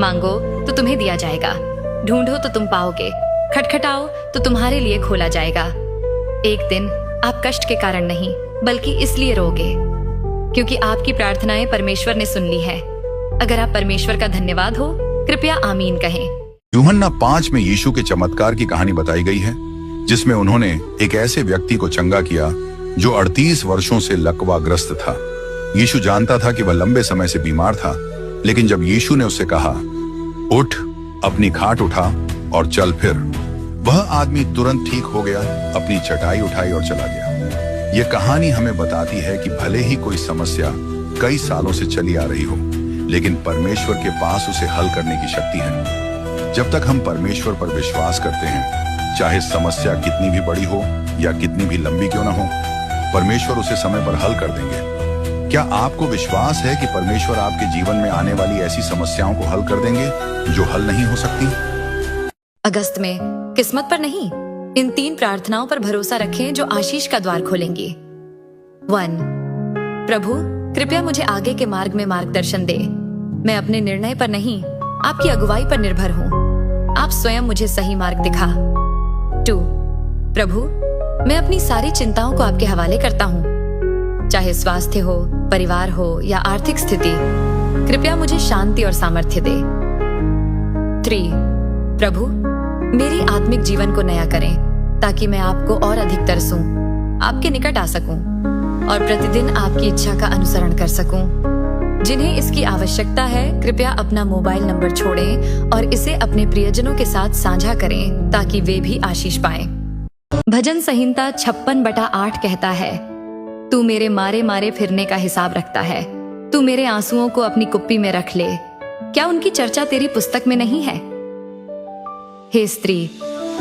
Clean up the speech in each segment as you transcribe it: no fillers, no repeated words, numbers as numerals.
मांगो तो तुम्हें दिया जाएगा, ढूंढो तो तुम पाओगे, खटखटाओ तो तुम्हारे लिए खोला जाएगा। एक दिन आप कष्ट के कारण नहीं बल्कि इसलिए रोगे क्योंकि आपकी प्रार्थनाएं परमेश्वर ने सुन ली है। अगर आप परमेश्वर का धन्यवाद हो, कृपया आमीन कहें। यूहन्ना 5 में यीशु के चमत्कार की कहानी बताई गई है, जिसमें उन्होंने एक ऐसे व्यक्ति को चंगा किया जो 38 वर्षों से लकवाग्रस्त था। यीशु जानता था कि वह लंबे समय से बीमार था, लेकिन जब यीशु ने उससे कहा, उठ, अपनी खाट उठा और चल, फिर वह आदमी तुरंत ठीक हो गया, अपनी चटाई उठाई और चला गया। यह कहानी हमें बताती है कि भले ही कोई समस्या कई सालों से चली आ रही हो, लेकिन परमेश्वर के पास उसे हल करने की शक्ति है। जब तक हम परमेश्वर पर विश्वास करते हैं, चाहे समस्या कितनी भी बड़ी हो या कितनी भी लंबी क्यों ना हो, परमेश्वर उसे समय पर हल कर देंगे। क्या आपको विश्वास है कि परमेश्वर आपके जीवन में आने वाली ऐसी समस्याओं को हल कर देंगे जो हल नहीं हो सकती? अगस्त में किस्मत पर नहीं, इन 3 प्रार्थनाओं पर भरोसा रखें जो आशीष का द्वार खोलेंगी। 1. प्रभु, कृपया मुझे आगे के मार्ग में मार्गदर्शन दे। मैं अपने निर्णय पर नहीं, आपकी अगुवाई पर निर्भर हूँ। आप स्वयं मुझे सही मार्ग दिखा। 2. प्रभु, मैं अपनी सारी चिंताओं को आपके हवाले करता हूँ, चाहे स्वास्थ्य हो, परिवार हो या आर्थिक स्थिति। कृपया मुझे शांति और सामर्थ्य दे। 3. प्रभु, मेरी आत्मिक जीवन को नया करें ताकि मैं आपको और अधिक तरसूं, आपके निकट आ सकूं और प्रतिदिन आपकी इच्छा का अनुसरण कर सकूं। जिन्हें इसकी आवश्यकता है, कृपया अपना मोबाइल नंबर छोड़ें और इसे अपने प्रियजनों के साथ साझा करें ताकि वे भी आशीष पाएं। भजन संहिता 56/8 कहता है, तू मेरे मारे मारे फिरने का हिसाब रखता है, तू मेरे आंसुओं को अपनी कुप्पी में रख ले। क्या उनकी चर्चा तेरी पुस्तक में नहीं है? हे स्त्री,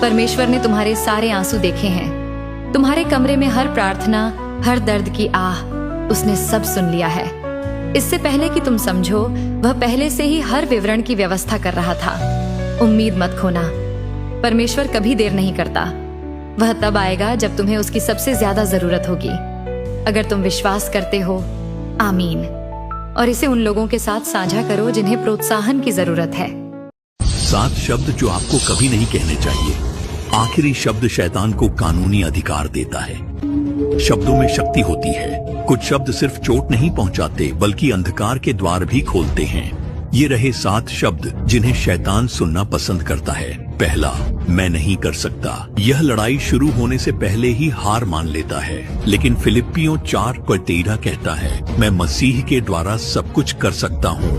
परमेश्वर ने तुम्हारे सारे आंसू देखे हैं। तुम्हारे कमरे में हर प्रार्थना, हर दर्द की आह उसने सब सुन लिया है। इससे पहले कि तुम समझो, वह पहले से ही हर विवरण की व्यवस्था कर रहा था। उम्मीद मत खोना, परमेश्वर कभी देर नहीं करता। वह तब आएगा जब तुम्हें उसकी सबसे ज्यादा जरूरत होगी। अगर तुम विश्वास करते हो, आमीन, और इसे उन लोगों के साथ साझा करो जिन्हें प्रोत्साहन की जरूरत है। 7 शब्द जो आपको कभी नहीं कहने चाहिए। आखिरी शब्द शैतान को कानूनी अधिकार देता है। शब्दों में शक्ति होती है। कुछ शब्द सिर्फ चोट नहीं पहुंचाते बल्कि अंधकार के द्वार भी खोलते हैं। ये रहे 7 शब्द जिन्हें शैतान सुनना पसंद करता है। पहला, मैं नहीं कर सकता। यह लड़ाई शुरू होने से पहले ही हार मान लेता है, लेकिन फिलिप्पियों 4:13 कहता है, मैं मसीह के द्वारा सब कुछ कर सकता हूँ।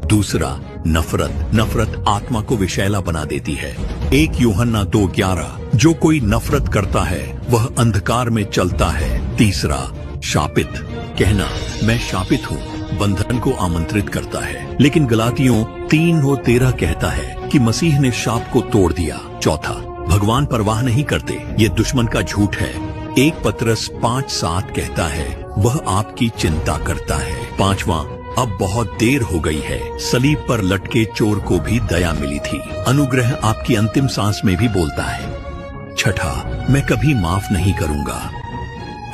दूसरा, नफरत आत्मा को विषैला बना देती है। 1 यूहन्ना 2:11, जो कोई नफरत करता है वह अंधकार में चलता है। तीसरा, शापित, कहना मैं शापित हूँ, बंधन को आमंत्रित करता है, लेकिन गलातियों 3:13 कहता है कि मसीह ने शाप को तोड़ दिया। चौथा, भगवान परवाह नहीं करते, ये दुश्मन का झूठ है। 1 पतरस 5:7 कहता है, वह आपकी चिंता करता है। पांचवा, अब बहुत देर हो गई है, सलीब पर लटके चोर को भी दया मिली थी। अनुग्रह आपकी अंतिम सांस में भी बोलता है। छठा, मैं कभी माफ नहीं करूंगा।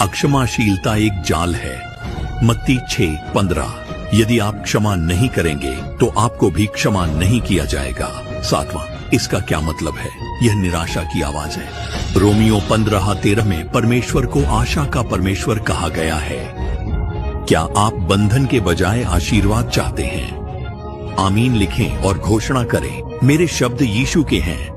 अक्षमाशीलता एक जाल है। मत्ती 6:15, यदि आप क्षमा नहीं करेंगे तो आपको भी क्षमा नहीं किया जाएगा। 7वां, इसका क्या मतलब है? यह निराशा की आवाज है। रोमियो 15:13 में परमेश्वर को आशा का परमेश्वर कहा गया है। क्या आप बंधन के बजाय आशीर्वाद चाहते हैं? आमीन लिखें और घोषणा करें, मेरे शब्द यीशु के हैं,